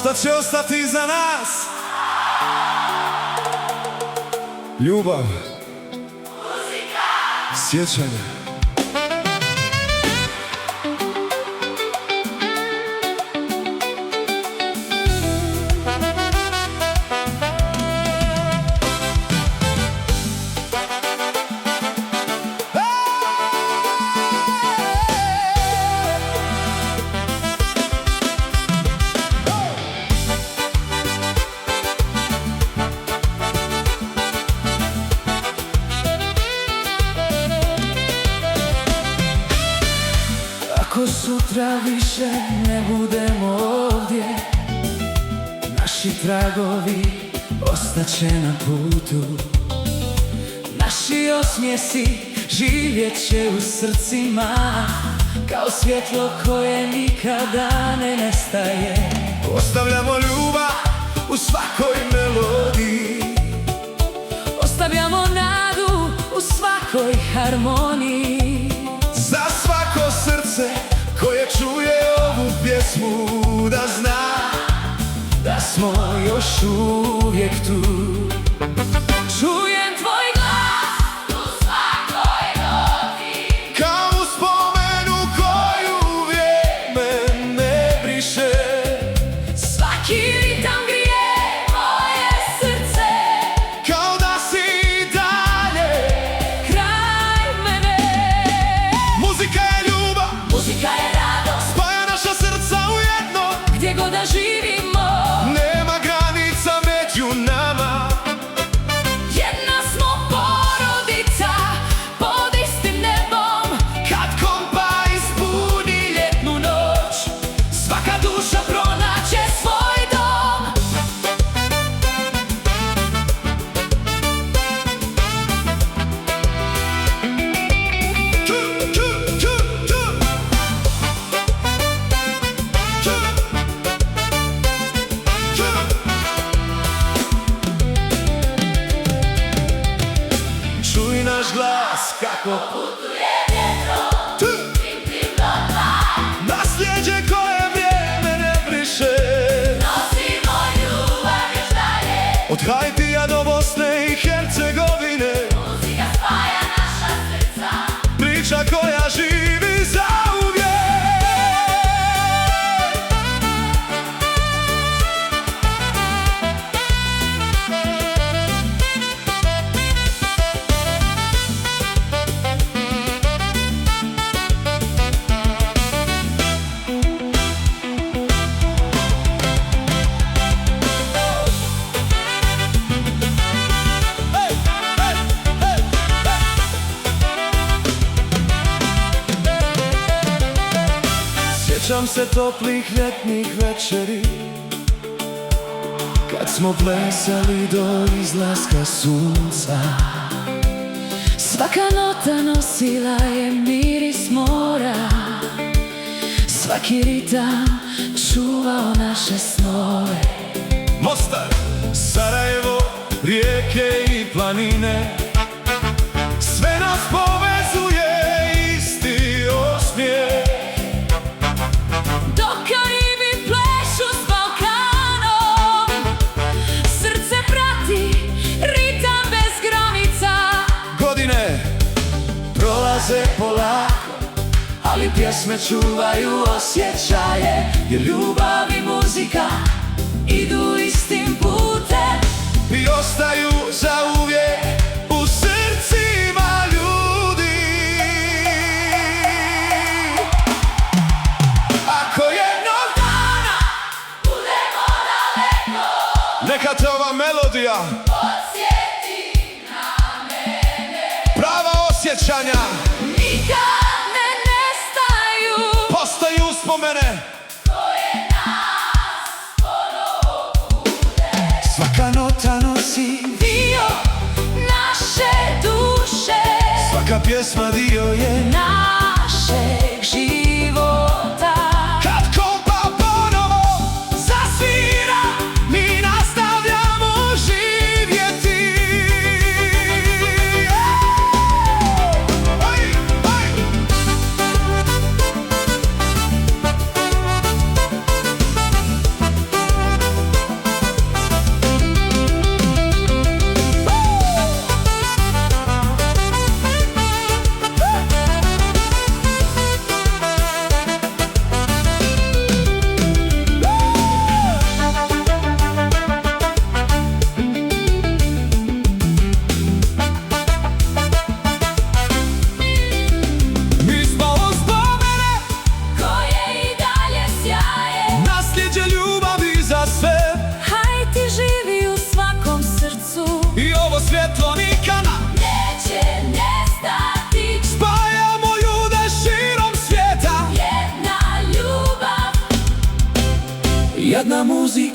šta će ostati za nas? Ljubav, muzika, sjećanja. Ako sutra više ne budemo ovdje, naši tragovi ostaće na putu. Naši osmijesi živjet će u srcima, kao svjetlo koje nikada ne nestaje. Ostavljamo ljubav u svakoj melodiji, ostavljamo nadu u svakoj harmoniji. za svako srce koje čuje ovu pjesmu, da zna da smo još uvijek tu. Čujem tvoj glas u svakoj noti, kao uspomenu koju vrijeme ne briše. svaki ritam grije moje srce, Kao da si i dalje. kraj mene. Muzika je ljubav, Muzika je radost, spaja naša srca u jedno. gdje god da živimo, Nema granica među nama. jedna smo porodica pod istim nebom. Kad kompa Ispuni ljetnu noć, svaka duša pronaće svoj dom. tu, tu, tu, tu. Tu, tu. Čuj naš glas kako Putuje vjetrom, tu. tim do tla, Nasljeđe koje vrijeme ne briše. nosimo ljubav još dalje. Od Haitija do Bosne i Hercegovine, Muzika spaja naša srca, priča koja živi zauvijek. Sjećam se toplih ljetnih večeri, kad smo plesali do izlaska sunca. svaka nota nosila je miris mora, svaki ritam čuvao naše snove. Mostar, Sarajevo, rijeke i planine, sve nas povezuje isti osmijeh. Dok Karibi plešu s Balkanom, srce prati ritam bez granica. Godine prolaze polako, Ali pjesme čuvaju osjećaje, jer ljubav i muzika idu istim putem. i ostaju zauvijek u srcima ljudi. Ako jednog Dana budemo daleko, neka te ova melodija podsjeti na mene. prava osjećanja Nikad ne nestaju, postaju uspomene. koje nas ponovo bude. Svaka nota nosi, Dio naše duše, svaka pjesma dio je. našeg života. Kad kompa ponovo zasvira, mi nastavljamo živjeti. I ovo svjetlo nikada neće nestati. spajamo ljude širom svijeta. Jedna ljubav, Jedna muzika